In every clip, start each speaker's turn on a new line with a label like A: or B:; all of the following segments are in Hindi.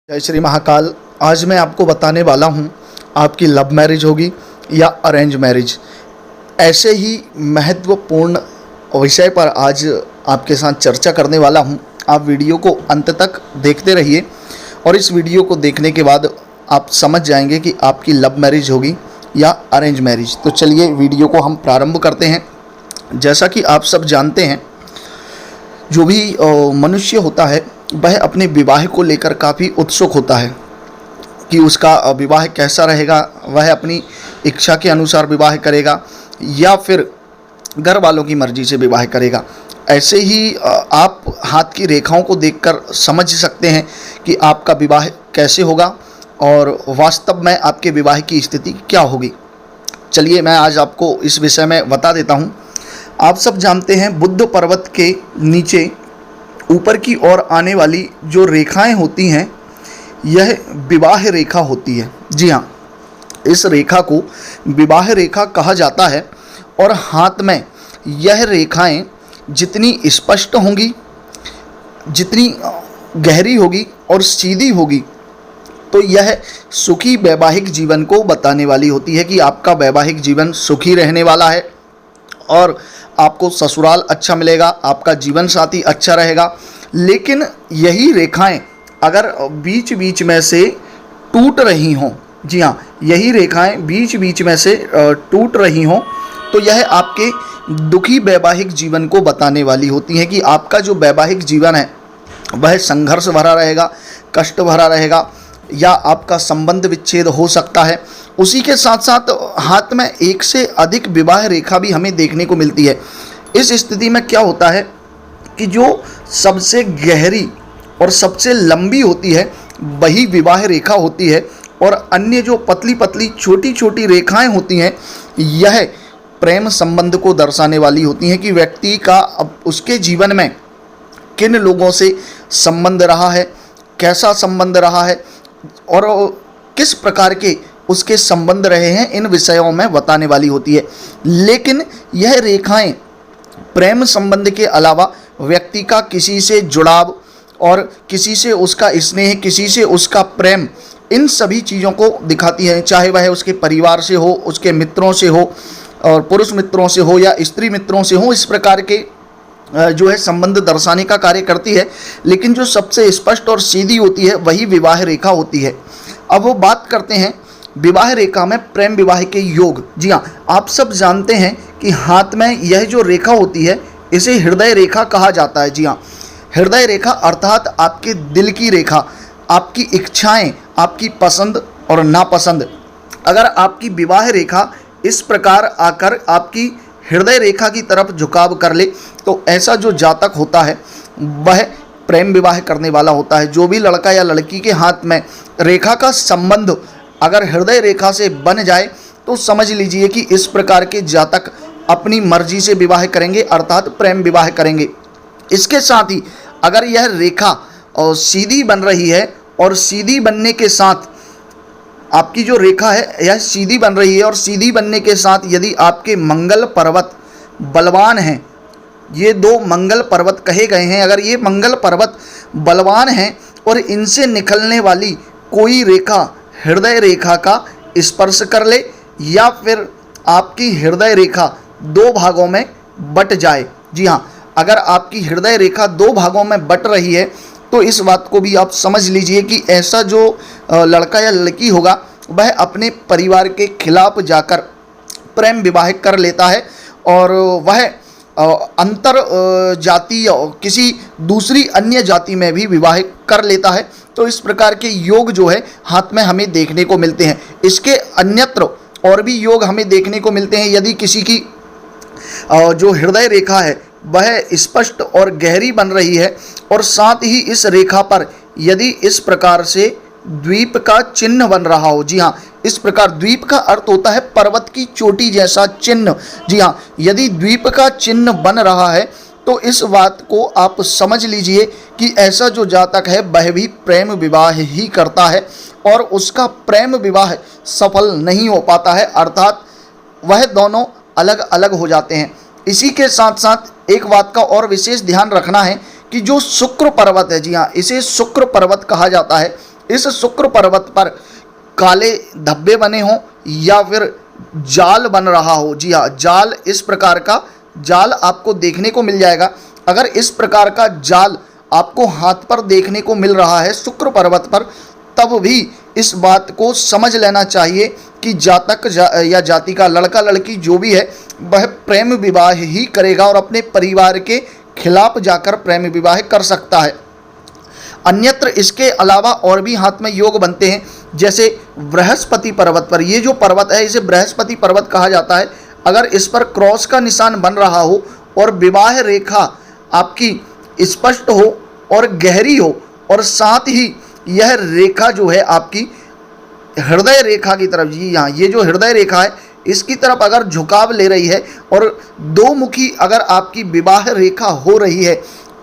A: जय श्री महाकाल। आज मैं आपको बताने वाला हूँ आपकी लव मैरिज होगी या अरेंज मैरिज। ऐसे ही महत्वपूर्ण विषय पर आज आपके साथ चर्चा करने वाला हूँ। आप वीडियो को अंत तक देखते रहिए और इस वीडियो को देखने के बाद आप समझ जाएंगे कि आपकी लव मैरिज होगी या अरेंज मैरिज। तो चलिए वीडियो को हम प्रारंभ करते हैं। जैसा कि आप सब जानते हैं, जो भी मनुष्य होता है वह अपने विवाह को लेकर काफ़ी उत्सुक होता है कि उसका विवाह कैसा रहेगा। वह अपनी इच्छा के अनुसार विवाह करेगा या फिर घर वालों की मर्ज़ी से विवाह करेगा। ऐसे ही आप हाथ की रेखाओं को देखकर समझ सकते हैं कि आपका विवाह कैसे होगा और वास्तव में आपके विवाह की स्थिति क्या होगी। चलिए मैं आज आपको इस विषय में बता देता हूँ। आप सब जानते हैं, बुद्ध पर्वत के नीचे ऊपर की ओर आने वाली जो रेखाएं होती हैं, यह विवाह रेखा होती है। जी हाँ, इस रेखा को विवाह रेखा कहा जाता है। और हाथ में यह रेखाएं जितनी स्पष्ट होंगी, जितनी गहरी होगी और सीधी होगी, तो यह सुखी वैवाहिक जीवन को बताने वाली होती है कि आपका वैवाहिक जीवन सुखी रहने वाला है और आपको ससुराल अच्छा मिलेगा, आपका जीवन साथी अच्छा रहेगा। लेकिन यही रेखाएं अगर बीच बीच में से टूट रही हों, जी हाँ, यही रेखाएं बीच बीच में से टूट रही हों, तो यह आपके दुखी वैवाहिक जीवन को बताने वाली होती हैं कि आपका जो वैवाहिक जीवन है वह संघर्ष भरा रहेगा, कष्ट भरा रहेगा या आपका संबंध विच्छेद हो सकता है। उसी के साथ साथ हाथ में एक से अधिक विवाह रेखा भी हमें देखने को मिलती है। इस स्थिति में क्या होता है कि जो सबसे गहरी और सबसे लंबी होती है वही विवाह रेखा होती है और अन्य जो पतली पतली छोटी छोटी रेखाएं होती हैं, यह प्रेम संबंध को दर्शाने वाली होती हैं कि व्यक्ति का अब उसके जीवन में किन लोगों से संबंध रहा है, कैसा संबंध रहा है और किस प्रकार के उसके संबंध रहे हैं, इन विषयों में बताने वाली होती है। लेकिन यह रेखाएं प्रेम संबंध के अलावा व्यक्ति का किसी से जुड़ाव और किसी से उसका स्नेह, किसी से उसका प्रेम, इन सभी चीज़ों को दिखाती है। चाहे वह उसके परिवार से हो, उसके मित्रों से हो और पुरुष मित्रों से हो या स्त्री मित्रों से हो, इस प्रकार के जो है संबंध दर्शाने का कार्य करती है। लेकिन जो सबसे स्पष्ट और सीधी होती है वही विवाह रेखा होती है। अब वो बात करते हैं विवाह रेखा में प्रेम विवाह के योग। जी हाँ, आप सब जानते हैं कि हाथ में यह जो रेखा होती है इसे हृदय रेखा कहा जाता है। जी हाँ, हृदय रेखा अर्थात आपके दिल की रेखा, आपकी इच्छाएं, आपकी पसंद और नापसंद। अगर आपकी विवाह रेखा इस प्रकार आकर आपकी हृदय रेखा की तरफ झुकाव कर ले तो ऐसा जो जातक होता है वह प्रेम विवाह करने वाला होता है। जो भी लड़का या लड़की के हाथ में रेखा का संबंध अगर हृदय रेखा से बन जाए तो समझ लीजिए कि इस प्रकार के जातक अपनी मर्जी से विवाह करेंगे, अर्थात प्रेम विवाह करेंगे। इसके साथ ही अगर यह रेखा सीधी बन रही है और सीधी बनने के साथ आपकी जो रेखा है यह सीधी बन रही है और सीधी बनने के साथ यदि आपके मंगल पर्वत बलवान हैं, ये दो मंगल पर्वत कहे गए हैं, अगर ये मंगल पर्वत बलवान हैं और इनसे निकलने वाली कोई रेखा हृदय रेखा का स्पर्श कर ले या फिर आपकी हृदय रेखा दो भागों में बट जाए। जी हाँ, अगर आपकी हृदय रेखा दो भागों में बट रही है तो इस बात को भी आप समझ लीजिए कि ऐसा जो लड़का या लड़की होगा वह अपने परिवार के खिलाफ जाकर प्रेम विवाह कर लेता है और वह अंतर जाति या किसी दूसरी अन्य जाति में भी विवाह कर लेता है। तो इस प्रकार के योग जो है हाथ में हमें देखने को मिलते हैं। इसके अन्यत्र और भी योग हमें देखने को मिलते हैं। यदि किसी की जो हृदय रेखा है वह स्पष्ट और गहरी बन रही है और साथ ही इस रेखा पर यदि इस प्रकार से द्वीप का चिन्ह बन रहा हो। जी हाँ, इस प्रकार द्वीप का अर्थ होता है पर्वत की चोटी जैसा चिन्ह। जी हाँ, यदि द्वीप का चिन्ह बन रहा है तो इस बात को आप समझ लीजिए कि ऐसा जो जातक है वह भी प्रेम विवाह ही करता है और उसका प्रेम विवाह सफल नहीं हो पाता है, अर्थात वह दोनों अलग अलग हो जाते हैं। इसी के साथ साथ एक बात का और विशेष ध्यान रखना है कि जो शुक्र पर्वत है, जी हाँ, इसे शुक्र पर्वत कहा जाता है। इस शुक्र पर्वत पर काले धब्बे बने हों या फिर जाल बन रहा हो, जी हाँ, जाल, इस प्रकार का जाल आपको देखने को मिल जाएगा। अगर इस प्रकार का जाल आपको हाथ पर देखने को मिल रहा है शुक्र पर्वत पर, तब भी इस बात को समझ लेना चाहिए कि जातक या जाति का लड़का लड़की जो भी है वह प्रेम विवाह ही करेगा और अपने परिवार के खिलाफ जाकर प्रेम विवाह कर सकता है। अन्यत्र इसके अलावा और भी हाथ में योग बनते हैं, जैसे बृहस्पति पर्वत पर, ये जो पर्वत है इसे बृहस्पति पर्वत कहा जाता है। अगर इस पर क्रॉस का निशान बन रहा हो और विवाह रेखा आपकी स्पष्ट हो और गहरी हो, और साथ ही यह रेखा जो है आपकी हृदय रेखा की तरफ, जी हाँ, ये जो हृदय रेखा है इसकी तरफ अगर झुकाव ले रही है और दो मुखी अगर आपकी विवाह रेखा हो रही है,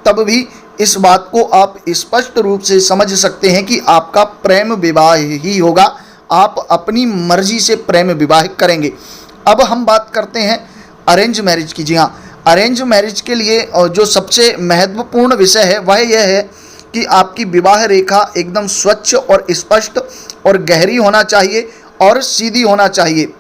A: तब भी इस बात को आप स्पष्ट रूप से समझ सकते हैं कि आपका प्रेम विवाह ही होगा, आप अपनी मर्जी से प्रेम विवाह करेंगे। अब हम बात करते हैं अरेंज मैरिज की। जी हाँ, अरेंज मैरिज के लिए जो सबसे महत्वपूर्ण विषय है वह यह है कि आपकी विवाह रेखा एकदम स्वच्छ और स्पष्ट और गहरी होना चाहिए और सीधी होना चाहिए।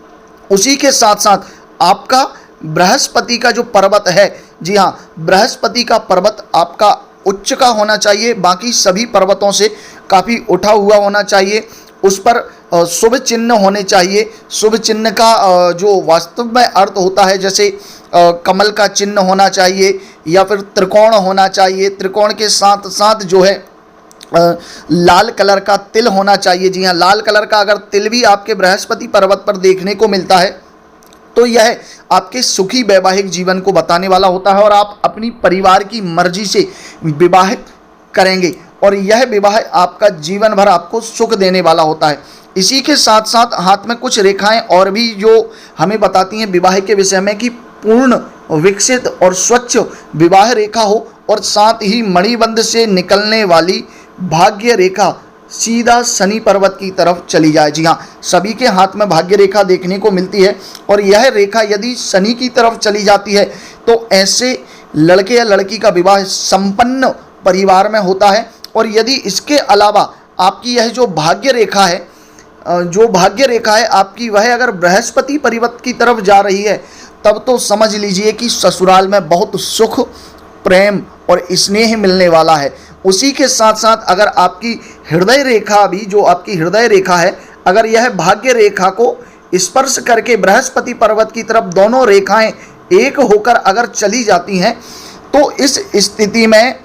A: उसी के साथ साथ आपका बृहस्पति का जो पर्वत है, जी हाँ, बृहस्पति का पर्वत आपका उच्च का होना चाहिए, बाकी सभी पर्वतों से काफ़ी उठा हुआ होना चाहिए। उस पर शुभ चिन्ह होने चाहिए। शुभ चिन्ह का जो वास्तव में अर्थ होता है, जैसे कमल का चिन्ह होना चाहिए या फिर त्रिकोण होना चाहिए। त्रिकोण के साथ साथ जो है लाल कलर का तिल होना चाहिए। जी हाँ, लाल कलर का अगर तिल भी आपके बृहस्पति पर्वत पर देखने को मिलता है तो यह आपके सुखी वैवाहिक जीवन को बताने वाला होता है और आप अपनी परिवार की मर्जी से विवाह करेंगे और यह विवाह आपका जीवन भर आपको सुख देने वाला होता है। इसी के साथ साथ हाथ में कुछ रेखाएं और भी जो हमें बताती हैं विवाह के विषय में कि पूर्ण विकसित और स्वच्छ विवाह रेखा हो और साथ ही मणिबंध से निकलने वाली भाग्य रेखा सीधा शनि पर्वत की तरफ चली जाए। जी हाँ, सभी के हाथ में भाग्य रेखा देखने को मिलती है और यह रेखा यदि शनि की तरफ चली जाती है तो ऐसे लड़के या लड़की का विवाह संपन्न परिवार में होता है। और यदि इसके अलावा आपकी यह जो भाग्य रेखा है आपकी, वह अगर बृहस्पति पर्वत की तरफ जा रही है, तब तो समझ लीजिए कि ससुराल में बहुत सुख, प्रेम और स्नेह मिलने वाला है। उसी के साथ साथ अगर आपकी हृदय रेखा भी, जो आपकी हृदय रेखा है, अगर यह भाग्य रेखा को स्पर्श करके बृहस्पति पर्वत की तरफ दोनों रेखाएं एक होकर अगर चली जाती हैं, तो इस स्थिति में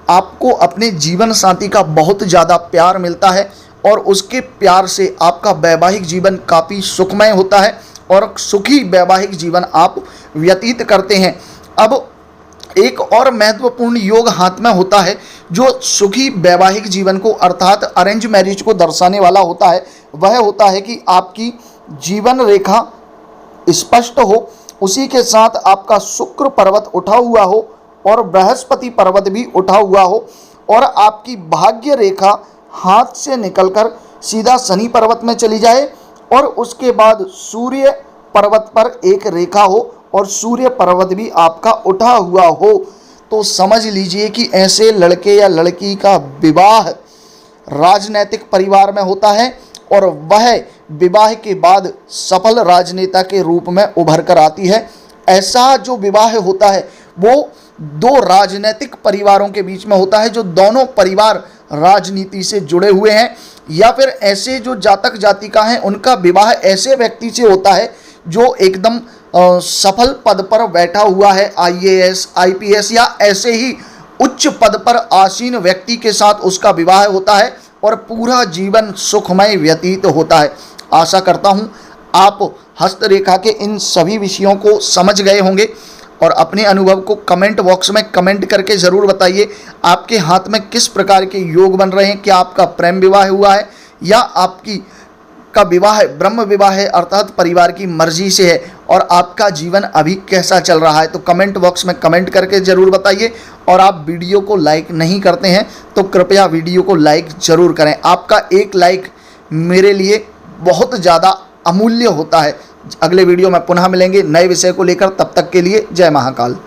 A: आपको अपने जीवन साथी का बहुत ज़्यादा प्यार मिलता है और उसके प्यार से आपका वैवाहिक जीवन काफ़ी सुखमय होता है और सुखी वैवाहिक जीवन आप व्यतीत करते हैं। अब एक और महत्वपूर्ण योग हाथ में होता है जो सुखी वैवाहिक जीवन को अर्थात अरेंज मैरिज को दर्शाने वाला होता है। वह होता है कि आपकी जीवन रेखा स्पष्ट हो, उसी के साथ आपका शुक्र पर्वत उठा हुआ हो और बृहस्पति पर्वत भी उठा हुआ हो और आपकी भाग्य रेखा हाथ से निकलकर सीधा शनि पर्वत में चली जाए और उसके बाद सूर्य पर्वत पर एक रेखा हो और सूर्य पर्वत भी आपका उठा हुआ हो, तो समझ लीजिए कि ऐसे लड़के या लड़की का विवाह राजनैतिक परिवार में होता है और वह विवाह के बाद सफल राजनेता के रूप में उभर कर आती है। ऐसा जो विवाह होता है वो दो राजनीतिक परिवारों के बीच में होता है, जो दोनों परिवार राजनीति से जुड़े हुए हैं, या फिर ऐसे जो जातक जातिका हैं उनका विवाह ऐसे व्यक्ति से होता है जो एकदम सफल पद पर बैठा हुआ है, IAS, IPS या ऐसे ही उच्च पद पर आसीन व्यक्ति के साथ उसका विवाह होता है और पूरा जीवन सुखमय व्यतीत होता है। आशा करता हूँ आप हस्तरेखा के इन सभी विषयों को समझ गए होंगे और अपने अनुभव को कमेंट बॉक्स में कमेंट करके ज़रूर बताइए आपके हाथ में किस प्रकार के योग बन रहे हैं। क्या आपका प्रेम विवाह हुआ है या आपकी का विवाह ब्रह्म विवाह है अर्थात परिवार की मर्जी से है, और आपका जीवन अभी कैसा चल रहा है। तो कमेंट बॉक्स में कमेंट करके ज़रूर बताइए। और आप वीडियो को लाइक नहीं करते हैं तो कृपया वीडियो को लाइक ज़रूर करें। आपका एक लाइक मेरे लिए बहुत ज़्यादा अमूल्य होता है। अगले वीडियो में पुनः मिलेंगे नए विषय को लेकर, तब तक के लिए जय महाकाल।